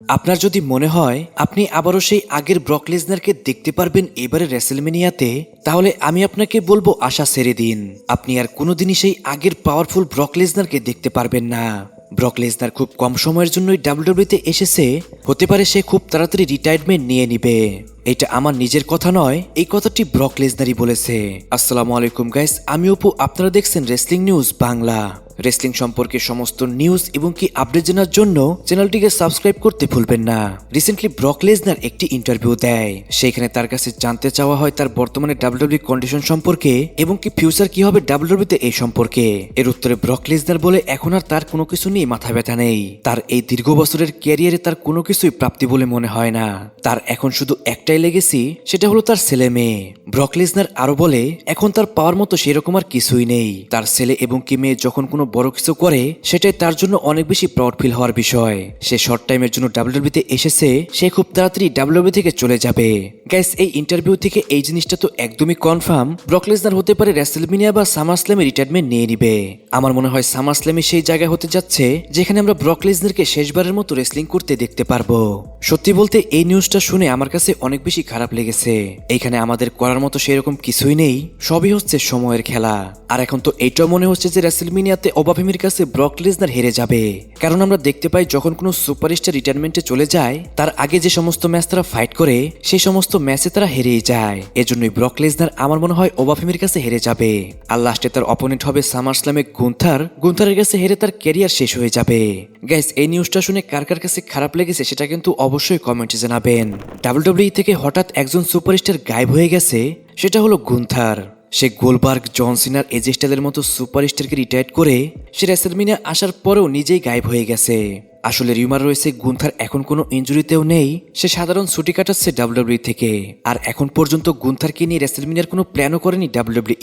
আপনার যদি মনে হয় আপনি আবারও সেই আগের ব্রক লেসনারকে দেখতে পারবেন এবারে রেসেলমেনিয়াতে, তাহলে আমি আপনাকে বলবো আশা ছেড়ে দিন। আপনি আর কোনোদিনই সেই আগের পাওয়ারফুল ব্রক লেসনারকে দেখতে পারবেন না। ব্রক লেসনার খুব কম সময়ের জন্যই ডাব্লিউডাব্লিউতে এসেছে, হতে পারে সে খুব তাড়াতাড়ি রিটায়ারমেন্ট নিয়ে নিবে। এটা আমার নিজের কথা নয়, এই কথাটি ব্রক লেসনারই বলেছে। আসসালামু আলাইকুম গাইস, আমি অপু, আপনারা দেখছেন রেসলিং নিউজ বাংলা। রেসলিং সম্পর্কে সমস্ত নিউজ এবং কি আপডেট জানার জন্য চ্যানেলটিকে সাবস্ক্রাইব করতে ভুলবেন না। রিসেন্টলি ব্রক লেসনার একটি ইন্টারভিউ দেয়, সেখানে তার কাছে জানতে চাওয়া হয় তার বর্তমানে ডাব্লিউডাব্লিউ কন্ডিশন সম্পর্কে এবং কি ফিউচার কি হবে ডাব্লিউডাব্লিউতে এই সম্পর্কে। এর উত্তরে ব্রক লেসনার বলে এখন আর তার কোনো কিছু নিয়ে মাথা ব্যথা নেই। তার এই দীর্ঘ বছরের ক্যারিয়ারে তার কোনো কিছুই প্রাপ্তি বলে মনে হয় না। তার এখন শুধু একটাই লেগেছি, সেটা হলো তার ছেলে মেয়ে। ব্রক লেসনার আরো বলে এখন তার পাওয়ার মতো সেরকম আর কিছুই নেই। তার ছেলে এবং কি মেয়ে যখন কোনো বড় কিছু করে সেটাই তার জন্য অনেক বেশি প্রাউড ফিল হওয়ার বিষয়। সে শর্ট টাইমের জন্য ডাব্লিউডাব্লিউতে এসেছে, সে খুব তাড়াতাড়ি ডাব্লিউডাব্লিউ থেকে চলে যাবে। গাইস, এই ইন্টারভিউ থেকে এই জিনিসটা তো একদমই কনফার্ম, ব্রক লেসনার হতে পারে রেসেলমেনিয়া বা সামারস্ল্যামে রিটায়ারমেন্ট নিয়ে নিবে। আমার মনে হয় সামারস্ল্যামে সেই জায়গা হতে যাচ্ছে যেখানে আমরা ব্রক লেসনারকে শেষবারের মতো রেসলিং করতে দেখতে পারবো। সত্যি বলতে এই নিউজটা শুনে আমার কাছে অনেক বেশি খারাপ লেগেছে। এইখানে আমাদের করার মতো সেরকম কিছুই নেই, সবই হচ্ছে সময়ের খেলা। আর এখন তো এইটাও মনে হচ্ছে যে রেসেলমেনিয়াতে অবাফেমির কাছে ব্রক লেসনার হেরে যাবে, কারণ আমরা দেখতে পাই যখন কোনো সুপারস্টার রিটায়ারমেন্টে চলে যায় তার আগে যে সমস্ত ম্যাচ তারা ফাইট করে সেই সমস্ত ম্যাচে তারা হেরেই যায়। এজন্যই ব্রক লেসনার আমার মনে হয় অবাফেমির কাছে হেরে যাবে, আর লাস্টে তার অপোনেন্ট হবে সামারস্ল্যামে গুন্থারের কাছে হেরে তার ক্যারিয়ার শেষ হয়ে যাবে। গাইস, এই নিউজটা শুনে কার কার কাছে খারাপ লেগেছে সেটা কিন্তু অবশ্যই কমেন্টে জানাবেন। ডাব্লিউডাব্লিউ থেকে হঠাৎ একজন সুপারস্টার গায়েব হয়ে গেছে, সেটা হলো গুন্থার। সে গোলবার্গ, জন সিনার, এজে স্টাইলের মতো সুপারস্টারকে রিটায়ার করে সে রেসেলমেনিয়া আসার পরেও নিজেই গায়েব হয়ে গেছে। আসলে রিউমার রয়েছে গুন্থার এখন কোনো ইনজুরিতেও নেই, সে সাধারণ ছুটি কাটাচ্ছে ডাব্লিউডাব্লিউ থেকে। আর এখন পর্যন্ত গুন্থারকে নিয়ে রেসেলমেনিয়ার কোনো প্ল্যানও করেনি ডাব্লিউডাব্লিউ।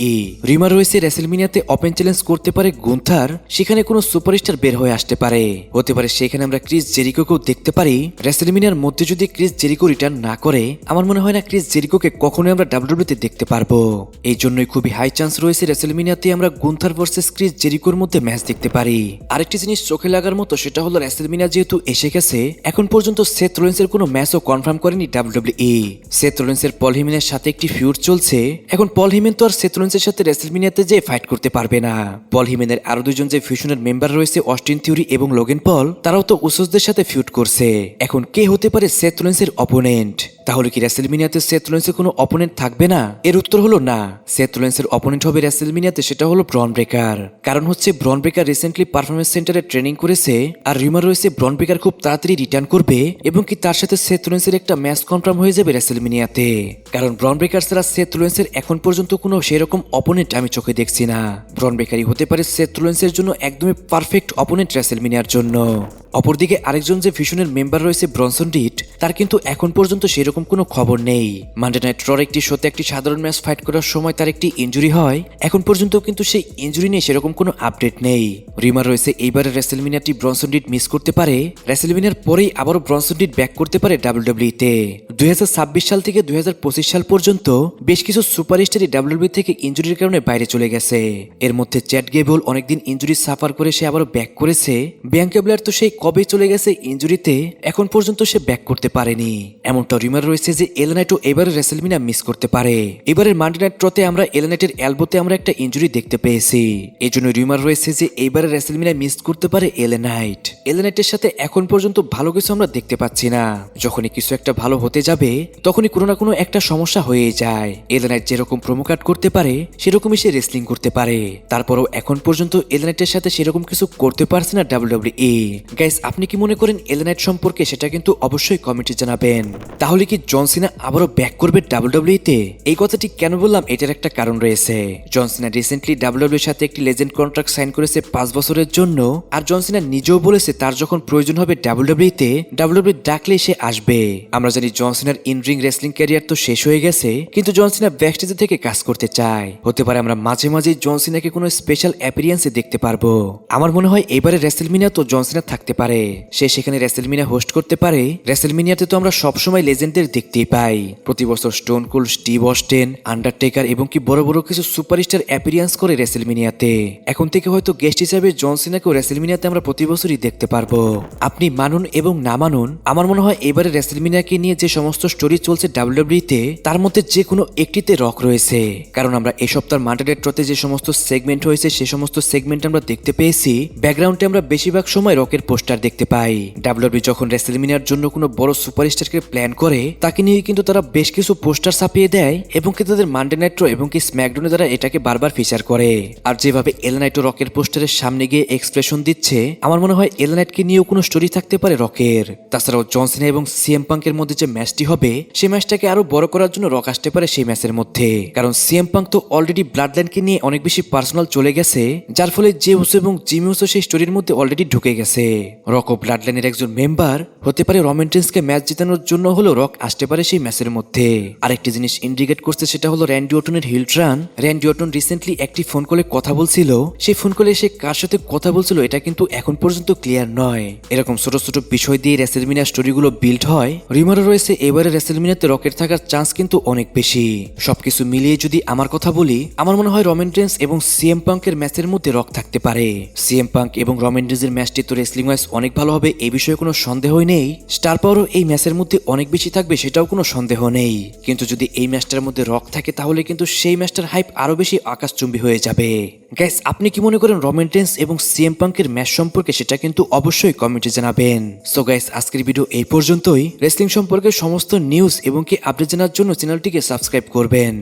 রিউমার রয়েছে রেসেলমেনিয়াতে ওপেন চ্যালেঞ্জ করতে পারে গুন্থার, সেখানে কোনো সুপারস্টার বের হয়ে আসতে পারে। হতে পারে সেখানে আমরা ক্রিস জেরিকোকেও দেখতে পারি। রেসেলমেনিয়ার মধ্যে যদি ক্রিস জেরিকো রিটার্ন না করে, আমার মনে হয় না ক্রিস জেরিকোকে কখনোই আমরা ডাব্লিউডাব্লিউতে দেখতে পারবো। এই জন্যই খুবই হাই চান্স রয়েছে রেসেলমেনিয়াতে আমরা গুন্থার ভার্সেস ক্রিস জেরিকোর মধ্যে ম্যাচ দেখতে পারি। আরেকটি জিনিস চোখে লাগার মতো, সেটা হলো রেসেলমেনিয়া যেহেতু এসে গেছে, এখন পর্যন্ত সেথ রোলিন্সের কোনো ম্যাচও কনফার্ম করেনি ডাব্লিউডাব্লিউ। সেথ রোলিন্সের পল হেমেনের সাথে একটি ফিউড চলছে। এখন পল হেমেন তো আর সেথ রোলিন্সের সাথে রেসেলমেনিয়াতে যে ফাইট করতে পারবে না। পল হেমেনের আরো দুজন যে ফিউশনের মেম্বার রয়েছে, অস্টিন থিওরি এবং লোগেন পল, তারাও তো উসোসদের সাথে ফিউড করছে। এখন কে হতে পারে সেথ রোলিন্সের অপোনেন্ট? তাহলে কি রেসেলমেনিয়াতে সেথ রোলিন্সের কোনো অপোনেন্ট থাকবে না? এর উত্তর হলো না, সেথ রোলিন্সের অপোনেন্ট হবে রেসেলমেনিয়াতে, সেটা হলো ব্রন ব্রেকার। কারণ হচ্ছে ব্রন ব্রেকার রিসেন্টলি পারফরমেন্স সেন্টারে ট্রেনিং করেছে, আর রিউমার রয়েছে ব্রন ব্রেকার খুব তাড়াতাড়ি রিটার্ন করবে এবং কি তার সাথে সেথ রোলিন্সের একটা ম্যাচ কনফার্ম হয়ে যাবে রেসেলমেনিয়াতে। কারণ ব্রন ব্রেকার ছাড়া সেথ রোলিন্সের এখন পর্যন্ত কোনো সেরকম অপোনেন্ট আমি চোখে দেখছি না। ব্রন ব্রেকারই হতে পারে সেথ রোলিন্সের জন্য একদমই পারফেক্ট অপোনেন্ট রেসেলমেনিয়ার জন্য। অপরদিকে আরেকজন যে ফিউশনের মেম্বার রয়েছে ব্রনসন রিড, তার কিন্তু এখন পর্যন্ত সেরকম কোনো খবর নেই। মানডে নাইট রর একটি শোতে একটি সাধারণ ম্যাচ ফাইট করার সময় তার একটি ইনজুরি হয়, এখন পর্যন্ত কিন্তু সেই ইনজুরি নিয়ে সেরকম কোনো আপডেট নেই। রিউমার রয়েছে এইবারের রেসেলমেনিয়াটি ব্রনসন রিড মিস করতে পারে, রেসেলমেনিয়ার পরেই আবারও ব্রনসন রিড ব্যাক করতে পারে ডাব্লিউডাব্লিউতে। 2026 সাল থেকে 2025 সাল পর্যন্ত বেশ কিছু সুপারস্টারই ডাব্লিউডাব্লিউ থেকে ইনজুরির কারণে বাইরে চলে গেছে। এর মধ্যে চ্যাট গেবল অনেকদিন ইনজুরি সাফার করে সে আবারও ব্যাক করেছে। বিয়াঙ্কা ব্লেয়ার তো সেই কবে চলে গেছে ইনজুরিতে, এখন পর্যন্ত সে ব্যাক করতে পারেনি। এমনটা রিউমার রয়েছে যে এল নাইটও এবারে রেসেলমেনিয়া মিস করতে পারে। এবারের মানডে নাইট রতে আমরা এল নাইটের এলবোতে আমরা একটা ইনজুরি দেখতে পেয়েছি, এই জন্য রিউমার রয়েছে যে এইবারে রেসেলমেনিয়া মিস করতে পারে এল নাইট। এল নাইটের সাথে এখন পর্যন্ত ভালো কিছু আমরা দেখতে পাচ্ছি না। যখনই কিছু একটা ভালো হতে যাবে তখনই কোনো না কোনো একটা সমস্যা হয়ে যায়। এল নাইট যেরকম প্রোমো কাট করতে পারে সেরকমই সে রেসলিং করতে পারে, তারপরও এখন পর্যন্ত এল নাইটের সাথে সেরকম কিছু করতে পারছে না ডাব্লিউডাব্লিউ। গাইস, আপনি কি মনে করেন এল নাইট সম্পর্কে সেটা কিন্তু অবশ্যই কমেন্টে জানাবেন। তাহলে কি জন সিনা আবারও ব্যাক করবে ডাব্লিউডাব্লিউতে? এই কথাটি কেন বললাম, এটার একটা কারণ রয়েছে। জন সিনা রিসেন্টলি ডাব্লিউডাব্লিউর সাথে একটি লেজেন্ড কন্ট্রাক্ট সাইন করেছে 5 বছরের জন্য, আর জন সিনা নিজেও বলেছে তার যখন প্রয়োজন হবে ডাব্লিউডাব্লিউতে, ডাব্লিউডাব্লিউ ডাকলে সে আসবে। আমরা জানি জন সিনার ইন রিং রেসলিং ক্যারিয়ার তো শেষ হয়ে গেছে, কিন্তু জন সিনা ব্যাকস্টেজে থেকে কাজ করতে চায়। হতে পারে আমরা মাঝে মাঝে জন সিনাকে কোনো স্পেশাল অ্যাপিয়ারেন্সে দেখতে পারবো। আমার মনে হয় এবারে রেসেলমেনিয়া তো জন সিনা থাকতে পারে, সে সেখানে রেসেলমেনিয়া হোস্ট করতে পারে। রেসেলমেনিয়া রেসেলমেনিয়াতে তো আমরা সবসময় লেজেন্ডদের দেখতেই পাই। প্রতি বছর Stone Cold, Steve Austin, Undertaker এবং কি বড় বড় কিছু সুপারস্টার অ্যাপিয়ারেন্স করে রেসেলমেনিয়াতে। এখন থেকে হয়তো গেস্ট হিসেবে জন সিনাকেও রেসেলমেনিয়াতে আমরা প্রতি বছরই দেখতে পারবো। আপনি মানুন এবং না মানুন, আমার মনে হয় এবারে রেসেলমেনিয়াকে নিয়ে যে সমস্ত স্টোরি চলছে ডাব্লিউডাব্লিউইতে তার মধ্যে যে কোনো একটিতে রক রয়েছে। কারণ আমরা এই সপ্তাহ মানডে নাইট রতে যে সমস্ত সেগমেন্ট হয়েছে সে সমস্ত সেগমেন্ট আমরা দেখতে পেয়েছি ব্যাকগ্রাউন্ডে আমরা বেশিরভাগ সময় রকের পোস্টার দেখতে পাই। ডাব্লিউডাব্লিউই যখন রেসেলমেনিয়ার জন্য কোনো বড় সুপারস্টারকে প্ল্যান করে তাকে নিয়ে কিন্তু তারা বেশ কিছু পোস্টার ছাপিয়ে দেয় এবং কি তাদের মানডে নাইট র এবং কি স্ম্যাকডাউনে তারা এটাকে বারবার ফিচার করে। আর যেভাবে এলা নাইট রকের পোস্টারের সামনে গিয়ে এক্সপ্রেশন দিচ্ছে, আমার মনে হয় এলা নাইটকে নিয়েও কোনো স্টোরি থাকতে পারে রকের। তাছাড়াও জন সিনা এবং সিএম পাঙ্কের মধ্যে যে ম্যাচটি হবে সেই ম্যাচটাকে আরো বড় করার জন্য রক আসতে পারে সেই ম্যাচের মধ্যে। কারণ সিএম পাঙ্ক তো অলরেডি ব্লাড লাইনকে নিয়ে অনেক বেশি পার্সোনাল চলে গেছে, যার ফলে জে উসো এবং জিমি উসো সেই স্টোরির মধ্যে অলরেডি ঢুকে গেছে। রক ও ব্লাড লাইনের একজন মেম্বার হতে পারে রমান রেইন্সকে ম্যাচ জেতানোর জন্য হলো রক আসতে পারে সেই ম্যাচের মধ্যে। আরেকটি জিনিস ইন্ডিকেট করছে সেটা হলো র্যান্ডি অর্টনের heel turn. Randy Orton recently একটি ফোন কলে কথা বলছিল, সেই ফোন কলে সে কার সাথে কথা বলছিল এটা কিন্তু এখন পর্যন্ত ক্লিয়ার নয়। এরকম ছোট ছোট বিষয় দিয়ে রেসেলমেনিয়া স্টোরিগুলো বিল্ড হয়। রিমারও রয়েছে এবারে রেসেলমেনিয়াতে রকের থাকার চান্স কিন্তু অনেক বেশি। সবকিছু মিলিয়ে যদি আমার কথা বলি, আমার মনে হয় রমান রেইন্স এবং সিএম পাঙ্কের ম্যাচের মধ্যে রক থাকতে পারে। সিএম পাঙ্ক এবং রমান রেইন্সের ম্যাচটি তো রেসলিং ওয়াইজ অনেক ভালো হবে, এই বিষয়ে কোনো সন্দেহই নেই। স্টার পাওয়ারও এই ম্যাচের মধ্যে অনেক বেশি থাকবে, সেটাও কোনো সন্দেহ নেই। কিন্তু যদি এই ম্যাচটার মধ্যে রক থাকে তাহলে কিন্তু সেই ম্যাচটার হাইপ আরো বেশি আকাশচুম্বী হয়ে যাবে। গাইস, আপনি কি মনে করেন রমান রেইন্স এবং সিএম পাঙ্কের ম্যাচ সম্পর্কে, সেটা কিন্তু অবশ্যই কমেন্টে জানাবেন। সো গাইস, আজকের ভিডিও এই পর্যন্তই। রেসলিং সম্পর্কে সমস্ত নিউজ এবং কি আপডেট জানার জন্য চ্যানেলটিকে সাবস্ক্রাইব করবেন।